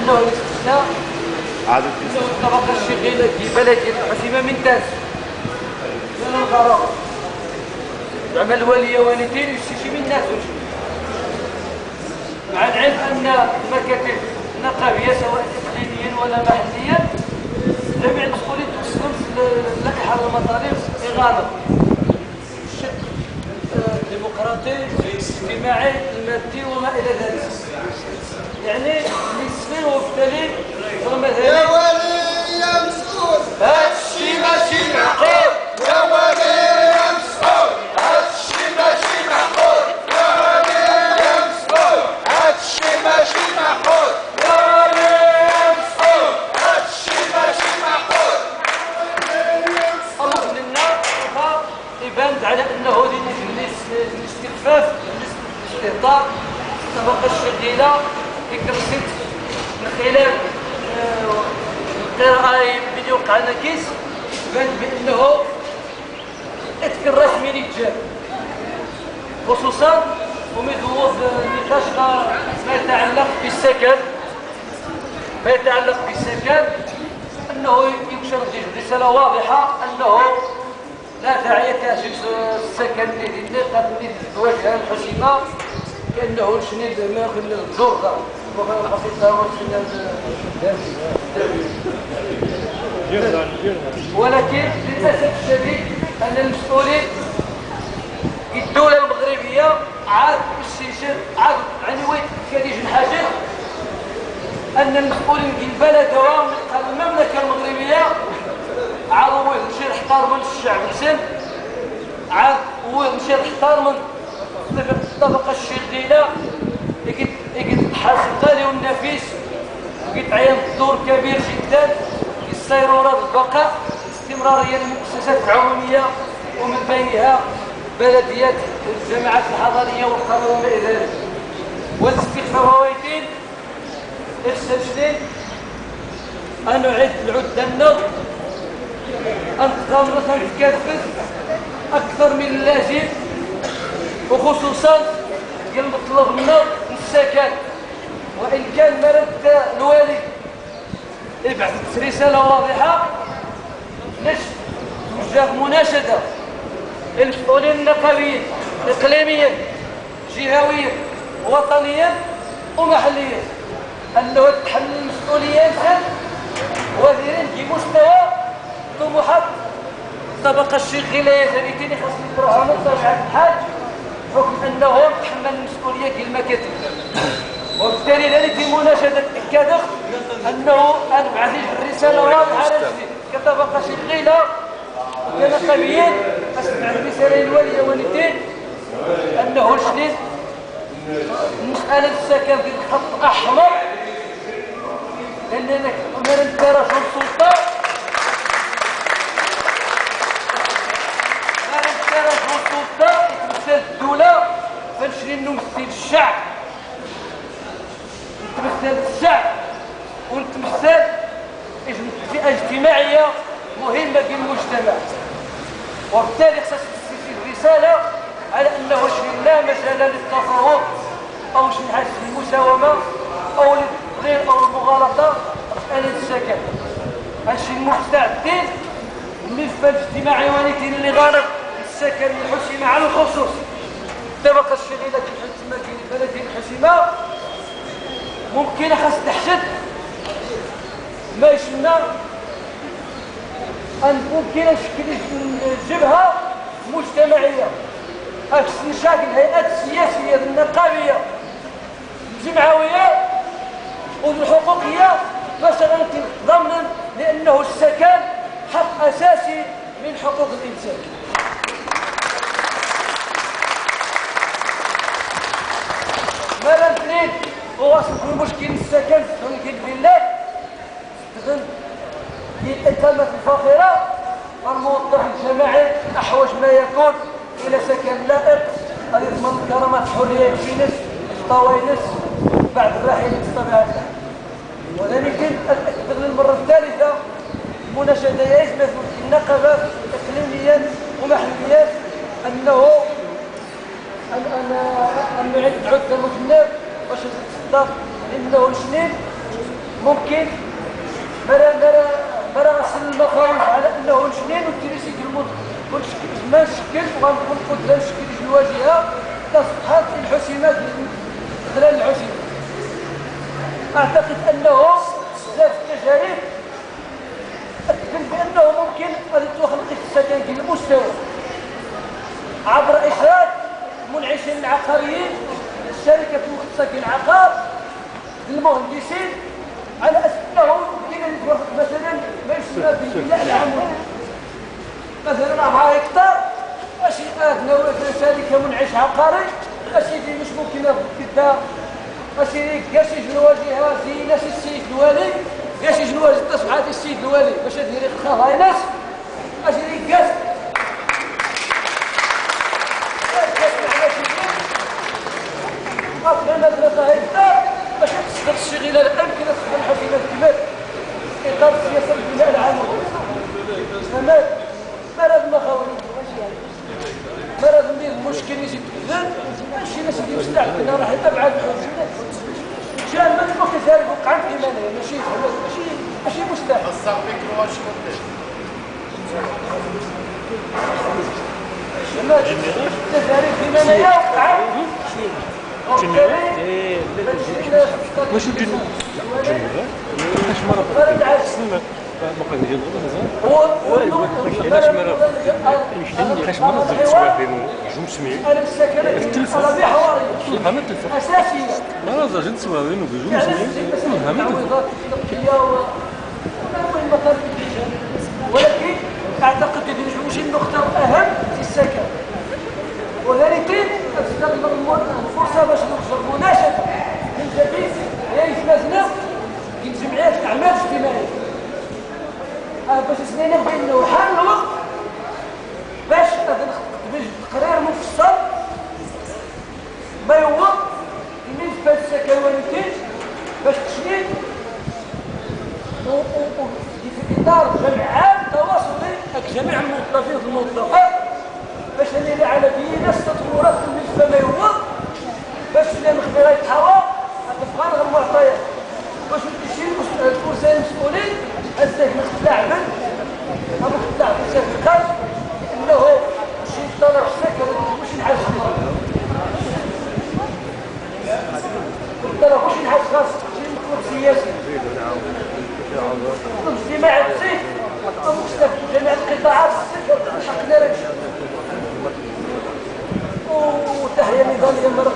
أنه الاستثناء أنه الطبقة الشغيلة في بلدية الحسيمة من تاس من الغرام زعما الوالية والدين يشتي من الناس مع العلم أن المكاتب النقابية سواء إقليميا ولا محليا جميع المسؤولين تسلم اللائحة المطالب إغاظة الشق الديمقراطي الاجتماعي المادي وما إلى ذلك يعني نسبين وبالتالي يا ولي يا مسؤول هادشي ماشي معقول يا ولي يا مسؤول هادشي ماشي معقول يا ولي يا مسؤول هادشي ماشي معقول يا ولي يا مسؤول هادشي ماشي معقول أظن لنا يبان على أنه الاستخفاف الاستهتار الطبقة الشغيلة يكرست من خلال القراءة اللي وقع نكيس بان بأنه اتكرس من الجاب خصوصا ومدوض النقاش ما يتعلق بالسكن أنه ينشر رسالة واضحة أنه لا داعي تأسيس السكن الذي قد تواجه الحسيمة كأنه الشنيد ما يخلي الزرقة ولكن للأسف الشديد أن المسؤولين الدولة المغربية عاد بالسيسر عاد عنويت كديج الحاجة أن المسؤولين في البلد ومن المملكة المغربية عاد مشير احتار من الشعب السن عاد مشير احتار من الطبقة الشغيلة يقد حاسب غالي والنفيس وقد عين دور كبير جدا في السيرورة البقاء استمرارية للمؤسسات العمومية ومن بينها بلديات الجامعات الحضرية والقانون وما إلى ذلك والاستخفاف هويتين إرسال أن نعد العدة النظر أن تغامر تكافل أكثر من اللازم وخصوصا يطلب منا السكن وإن كان مرد الوالد يبعث رسالة واضحة توجه مناشدة للمسؤولين النقابيين إقليميا جهويا وطنيا ومحليا أنه تحمل المسؤوليات وزيرين في مستوى طموحات الطبقة الشغيلة التي خاص يطرحها من طبيعة الحال حكم أنهم تحمل المسؤولية في المكاتب وبالتالي ذلك في مناشدة الكادر أنه نبعث الرسالة واضحة على الجديد كطبقة شغيلة وكنقابيين أسمع الرسالة الوالية والدين أنه شديد مسألة السكن في الخط أحمر لأننا ما ننترش السلطة تمثل الدولة فنشري نمثل الشعب نتمثل الشعب ونتمثل فئة اجتماعية مهمة في المجتمع وبالتالي خصها تسير الرسالة على أنه لا مجال للتفاوض أو شي المساومة أو التغيير أو المغالطة مسألة السكن هادشي المستعدين الملف الاجتماعي ولكن اللي غارق السكن الحسيمة على الخصوص الطبقة الشغيلة كما في البلدية الحسيمة ممكن خاص تحشد ما يسمى أن ممكن نشكل جبهة مجتمعية أكس نشاكل الهيئات السياسية النقابية الجمعوية والحقوقية مثلا ضمنا لأنه السكن حق أساسي من حقوق الإنسان ماذا اثنين هو أصل مشكل السكن في البلاد هي الإقامة الفاخرة الموظف الجماعي أحوج ما يكون إلى سكن لائق أن يضمن كرامات الحرية يمشينس طوينس بعد الرحيل بطبيعة الحال ولكن أكثر للمرة الثالثة مناشدة يجب النقابات إقليميا ومحليا أنه أن نعد عدة مجنب باش تصدق إنه الشنين ممكن مرة غسل المخاوف على انه الاثنين والتريسي الموت كل ما شكل وغنكون قدام شكل في الواجهه تصبحت الحسيمات خلال الحسيمه. اعتقد انه بزاف التجارب تبين بانه ممكن غادي تخلق السكن ديال المستوى عبر اخراج المنعشين العقاريين الشركه المختصه بالعقار المهندسين على اساس انه يمكن مثلا ما يسمى بالبناء العمودي مثلا 4 هكتار ماشي نواه ذلك منعش عقاري ماشي دي مش ممكن ياخذ كدا ماشي كاش يجي الواجهه زي ناس السيد الوالي كاش يجي الواجهه تصبح السيد الوالي باش ديري خاها ناس ماشي كاش أفضل مدرسة هكتار باش تصدر الشغيلة الأمكنة تصدر الحكومة الكبير إطار السياسة البناء العمودي تمام مرض المخاوف مرض المشكل يزيد كذا ماشي ناس اللي مستعدين راح أبعد شان ما تبقى كذلك وقعا في إيمانية ماشي مستحيل الصافي كل واش مدير كذلك في إيمانية وقعا واش الجن جنوب واش مرة باقي نجي نغلط علاش مرة واش مرة زرت سوافين جوج سميع في التلفاز فهمت التلفاز أساسية مرة زرت سوافين وبجوج سميع فهمت ولكن أعتقد أن يوجد نقطة أهم في السكن وذلك استغل الفرصة باش نوصل مناشدة من جديد هي إثباتنا في جمعيات الأعمال الاجتماعية باش سنين بأنه حان الوقت باش تقرير مفصل ما يوض بالنسبة للسكوانيتين باش تشنيد في إطار جمع عام تواصلي جميع الموظفين والموظفات باش نلي على بينا التطورات بالنسبه ما يوض باش نخبر الحوار تبقى المعطيات باش تمشي الكرسي المسؤولين هزاك نخلع ابو خلع في الخارج انه شي طلب سكر مش نحس طلب مش نحس خاص شي مطلوب سياسي اجتماع السيف مختلف جميع القطاعات حقنا وتحية نظامية مرة